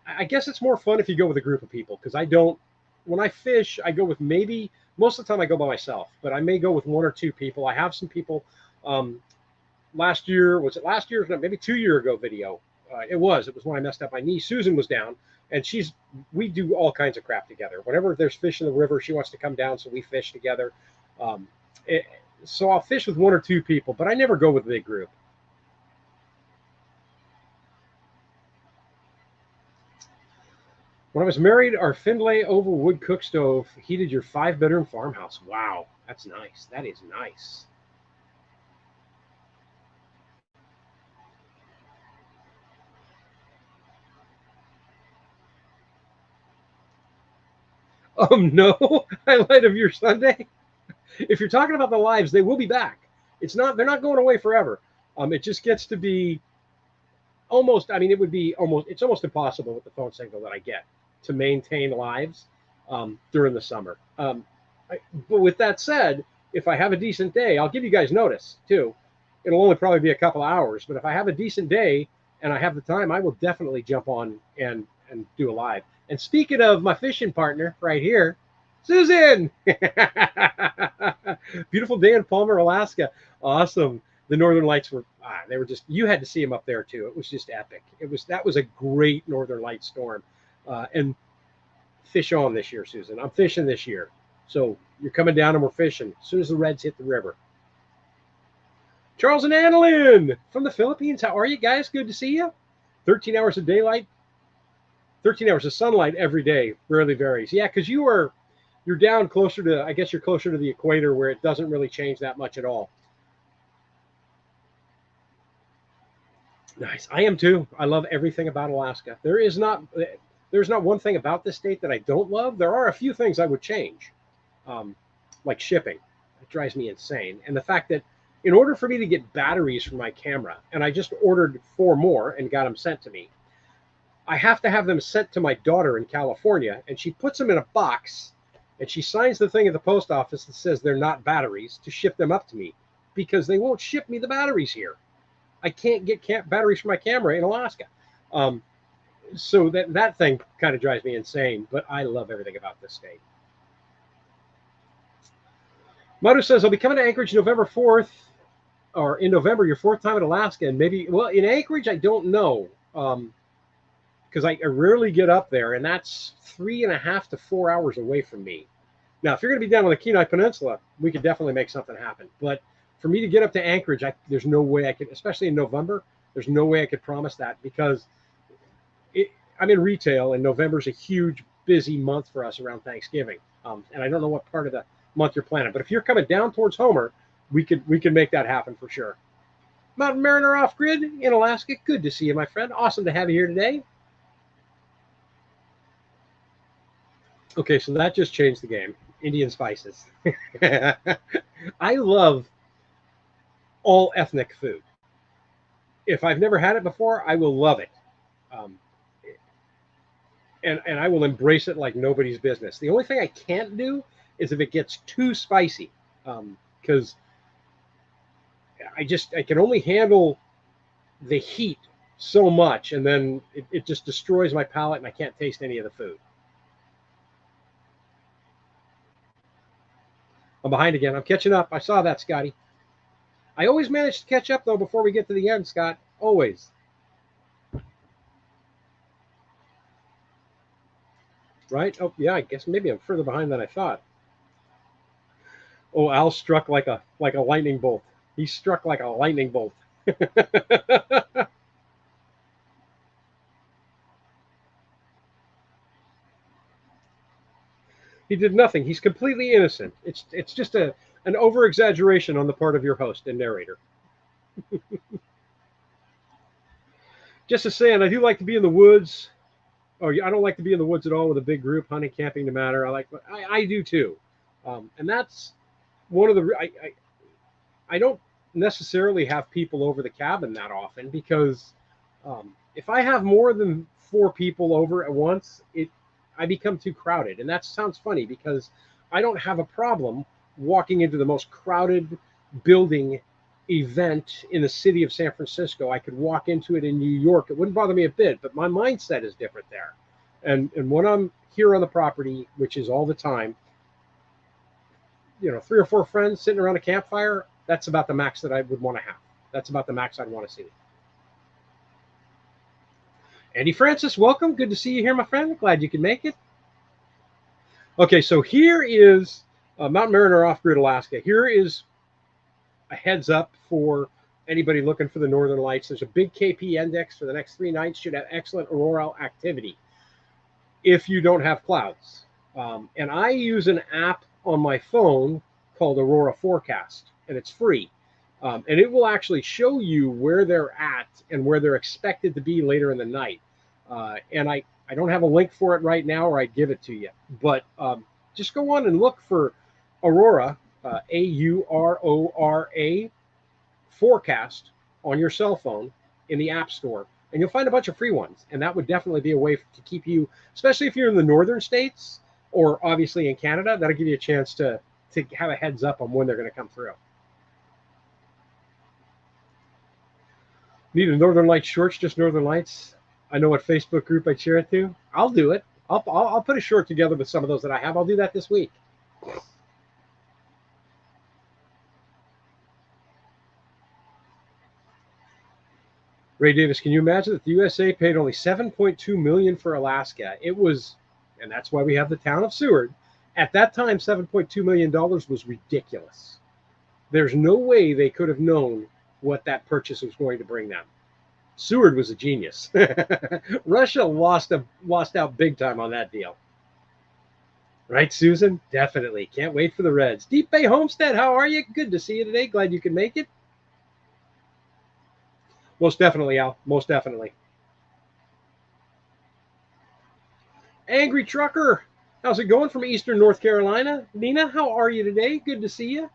I guess it's more fun if you go with a group of people because I don't. When I fish, I go with maybe most of the time I go by myself, but I may go with one or two people. I have some people. Um, Last year was it last year? No, maybe 2 year ago video. It was when I messed up my knee. Susan was down, and we do all kinds of crap together. Whenever there's fish in the river, she wants to come down, so we fish together. Um, it, so I'll fish with one or two people, but I never go with a big group. When I was married, our Findlay oval wood cook stove heated your 5 bedroom farmhouse. Wow, that's nice. That is nice. No, highlight of your Sunday. If you're talking about the lives, they will be back. It's not. They're not going away forever. It just gets to be almost. I mean, it would be almost. It's almost impossible with the phone signal that I get to maintain lives during the summer. But with that said, if I have a decent day, I'll give you guys notice too. It'll only probably be a couple of hours, but if I have a decent day and I have the time, I will definitely jump on and do a live. And speaking of my fishing partner right here, Susan, beautiful day in Palmer, Alaska. Awesome. The Northern Lights were they were just you had to see them up there too. It was just epic. That was a great Northern Light storm, and fish on this year, Susan. I'm fishing this year, so you're coming down and we're fishing as soon as the Reds hit the river. Charles and Annalyn from the Philippines. How are you guys? Good to see you. 13 hours of daylight, 13 hours of sunlight every day. Rarely varies. Yeah, because you're down closer to. I guess you're closer to the equator where it doesn't really change that much at all. Nice. I am too. I love everything about Alaska. There's not one thing about this state that I don't love. There are a few things I would change, um, like shipping. It drives me insane. And the fact that in order for me to get batteries for my camera, and I just ordered 4 more and got them sent to me, I have to have them sent to my daughter in California, and she puts them in a box, and she signs the thing at the post office that says they're not batteries to ship them up to me because they won't ship me the batteries here. I can't get batteries for my camera in Alaska. Um, so that thing kind of drives me insane, but I love everything about this state. Maru says, I'll be coming to Anchorage November 4th, or in November, your 4th time in Alaska, and maybe, well, in Anchorage, I don't know, because I rarely get up there, and that's 3.5 to 4 hours away from me. Now, if you're going to be down on the Kenai Peninsula, we could definitely make something happen, but for me to get up to Anchorage, there's no way I could, especially in November, there's no way I could promise that because I'm in retail, and November is a huge, busy month for us around Thanksgiving. And I don't know what part of the month you're planning, but if you're coming down towards Homer, we could make that happen for sure. Mountain Mariner off grid in Alaska. Good to see you, my friend. Awesome to have you here today. Okay, so that just changed the game. Indian spices. I love all ethnic food. If I've never had it before, I will love it. Um, and I will embrace it like nobody's business. The only thing I can't do is if it gets too spicy, because I can only handle the heat so much, and then it just destroys my palate, and I can't taste any of the food. I'm behind again. I'm catching up. I saw that, Scotty. I always manage to catch up, though, before we get to the end, Scott. Always. Right? Oh, yeah, I guess maybe I'm further behind than I thought. Oh, Al struck like a lightning bolt. He struck like a lightning bolt. He did nothing. He's completely innocent. It's just an over exaggeration on the part of your host and narrator. Just as saying, I do like to be in the woods Oh, yeah, I don't like to be in the woods at all with a big group, hunting, camping, no matter. I do too, and that's one of the. I don't necessarily have people over the cabin that often because if I have more than four people over at once, I become too crowded, and that sounds funny because I don't have a problem walking into the most crowded building event in the city of San Francisco. I could walk into it in New York. It wouldn't bother me a bit, but my mindset is different there. And when I'm here on the property, which is all the time, three or four friends sitting around a campfire, that's about the max that I would want to have. That's about the max I'd want to see. Andy Francis, welcome. Good to see you here, my friend. Glad you can make it. Okay, so here is Mount Mariner off-grid Alaska. Here is a heads up for anybody looking for the northern lights. There's a big KP index for the next 3 nights. Should have excellent auroral activity if you don't have clouds. And I use an app on my phone called Aurora Forecast, and it's free. And it will actually show you where they're at and where they're expected to be later in the night. And I don't have a link for it right now, or I'd give it to you. But just go on and look for Aurora, Aurora Forecast on your cell phone in the App Store, and you'll find a bunch of free ones. And that would definitely be a way to keep you, especially if you're in the northern states or obviously in Canada, that'll give you a chance to have a heads up on when they're going to come through. Need a Northern Lights shorts, just Northern Lights. I know what Facebook group I'd share it to. I'll do it. I'll put a short together with some of those that I have. I'll do that this week. Ray Davis, can you imagine that the USA paid only $7.2 million for Alaska? It was, and that's why we have the town of Seward. At that time, $7.2 million was ridiculous. There's no way they could have known what that purchase was going to bring them. Seward was a genius. Russia lost out big time on that deal. Right, Susan? Definitely. Can't wait for the Reds. Deep Bay Homestead, how are you? Good to see you today. Glad you could make it. Most definitely, Al. Most definitely. Angry Trucker, how's it going from Eastern North Carolina? Nina, how are you today? Good to see you.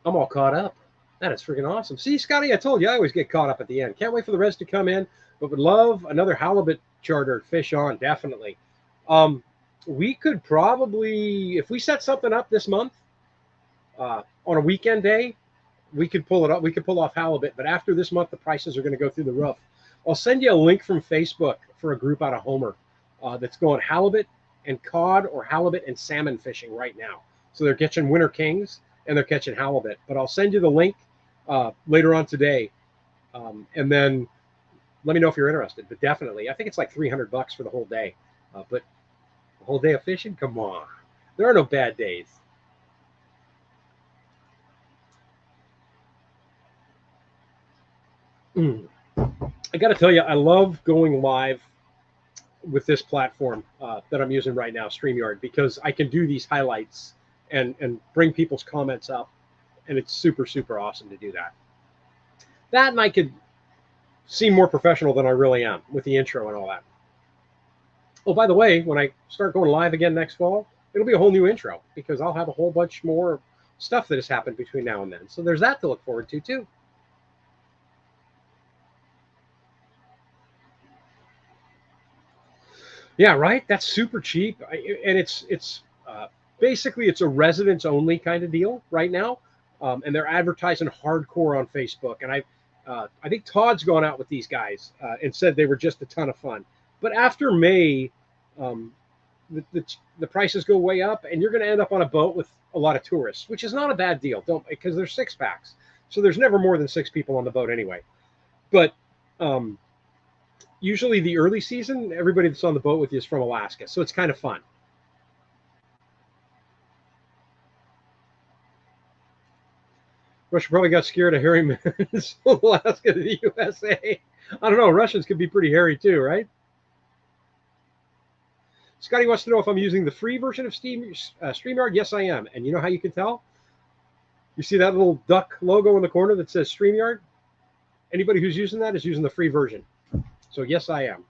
I'm all caught up. That is freaking awesome. See, Scotty, I told you I always get caught up at the end. Can't wait for the Reds to come in, but would love another halibut charter fish on, definitely. We could probably, if we set something up this month, on a weekend day, we could pull it up. We could pull off halibut, but after this month, the prices are going to go through the roof. I'll send you a link from Facebook for a group out of Homer that's going halibut and cod or halibut and salmon fishing right now. So they're catching winter kings and they're catching halibut. But I'll send you the link later on today, and then let me know if you're interested. But definitely, I think it's like $300 for the whole day. But the whole day of fishing, come on, there are no bad days. I got to tell you, I love going live with this platform that I'm using right now, StreamYard, because I can do these highlights and bring people's comments up, and it's super, super awesome to do that. That, and I could seem more professional than I really am with the intro and all that. Oh, by the way, when I start going live again next fall, it'll be a whole new intro because I'll have a whole bunch more stuff that has happened between now and then. So there's that to look forward to, too. Yeah, right. That's super cheap, and it's basically it's a residents only kind of deal right now, and they're advertising hardcore on Facebook. And I think Todd's gone out with these guys and said they were just a ton of fun. But after May, the prices go way up, and you're going to end up on a boat with a lot of tourists, which is not a bad deal. Don't, because there's 6-packs, so there's never more than 6 people on the boat anyway. But usually the early season, everybody that's on the boat with you is from Alaska, so it's kind of fun. Russia probably got scared of hairy men from Alaska to the USA. I don't know. Russians could be pretty hairy too, right? Scotty wants to know if I'm using the free version of StreamYard. Yes, I am. And you know how you can tell? You see that little duck logo in the corner that says StreamYard? Anybody who's using that is using the free version. So yes, I am.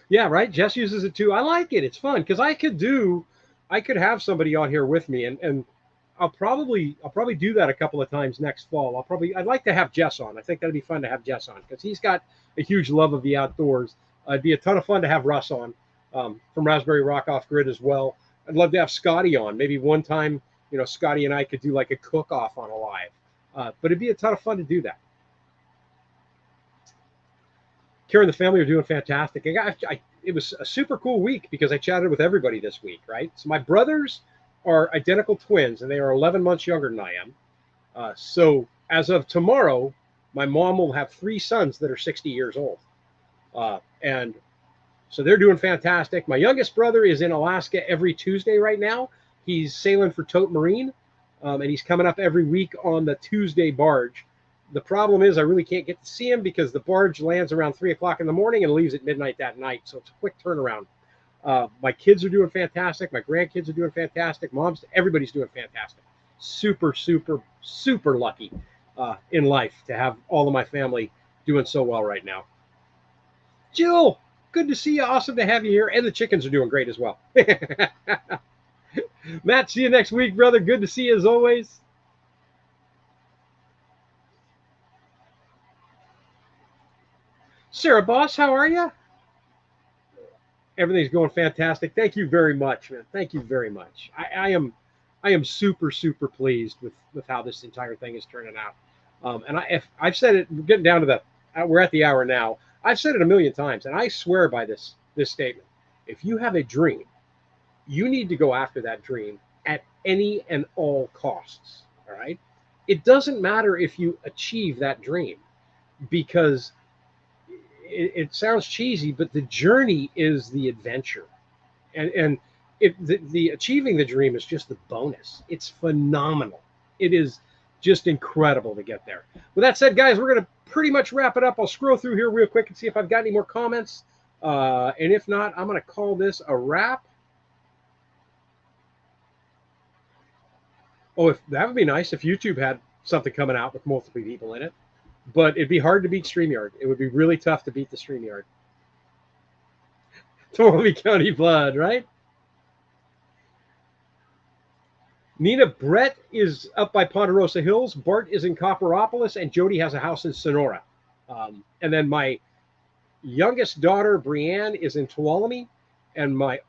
Yeah, right. Jess uses it too. I like it. It's fun because I could have somebody on here with me, and I'll probably do that a couple of times next fall. I'd like to have Jess on. I think that'd be fun to have Jess on because he's got a huge love of the outdoors. It'd be a ton of fun to have Russ on from Raspberry Rock Off Grid as well. I'd love to have Scotty on. Maybe one time, Scotty and I could do like a cook off on a live. But it'd be a ton of fun to do that. Karen and the family are doing fantastic. It was a super cool week because I chatted with everybody this week, right? So my brothers are identical twins, and they are 11 months younger than I am. So as of tomorrow, my mom will have 3 sons that are 60 years old. And so they're doing fantastic. My youngest brother is in Alaska every Tuesday right now. He's sailing for Tote Marine, and he's coming up every week on the Tuesday barge. The problem is I really can't get to see him because the barge lands around 3 o'clock in the morning and leaves at midnight that night. So it's a quick turnaround. My kids are doing fantastic. My grandkids are doing fantastic. Everybody's doing fantastic. Super, super, super lucky in life to have all of my family doing so well right now. Jill, good to see you. Awesome to have you here. And the chickens are doing great as well. Matt, see you next week, brother. Good to see you as always. Sarah Boss, how are you? Everything's going fantastic. Thank you very much, man. Thank you very much. I am super, super pleased with how this entire thing is turning out. And I've said it, we're getting down to we're at the hour now. I've said it a million times, and I swear by this statement. If you have a dream, you need to go after that dream at any and all costs. All right. It doesn't matter if you achieve that dream, because it sounds cheesy, but the journey is the adventure, and the achieving the dream is just the bonus. It's phenomenal. It is just incredible to get there. With that said, guys, we're going to pretty much wrap it up. I'll scroll through here real quick and see if I've got any more comments, and if not, I'm going to call this a wrap. Oh, if that would be nice if YouTube had something coming out with multiple people in it. But it'd be hard to beat StreamYard. It would be really tough to beat the StreamYard. Torrey County blood, right? Nina, Brett is up by Ponderosa Hills. Bart is in Copperopolis, and Jody has a house in Sonora. And then my youngest daughter, Brianne, is in Tuolumne, and my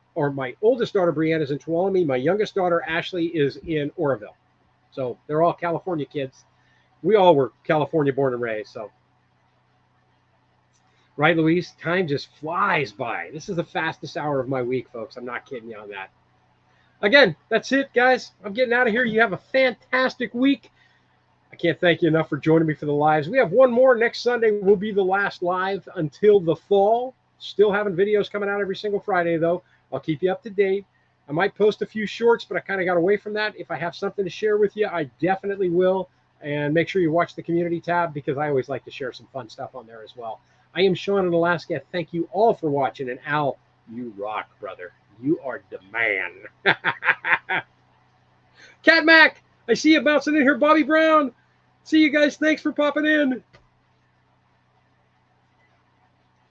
oldest daughter, Brianne, is in Tuolumne. My youngest daughter, Ashley, is in Oroville. So they're all California kids. We all were California born and raised, so. Right, Louise? Time just flies by. This is the fastest hour of my week, folks. I'm not kidding you on that. Again, that's it, guys. I'm getting out of here. You have a fantastic week. I can't thank you enough for joining me for the lives. We have one more. Next Sunday will be the last live until the fall. Still having videos coming out every single Friday, though. I'll keep you up to date. I might post a few shorts, but I kind of got away from that. If I have something to share with you, I definitely will. And make sure you watch the community tab because I always like to share some fun stuff on there as well. I am Sean in Alaska. Thank you all for watching. And Al, you rock, brother. You are the man. Cat Mac, I see you bouncing in here. Bobby Brown. See you guys. Thanks for popping in.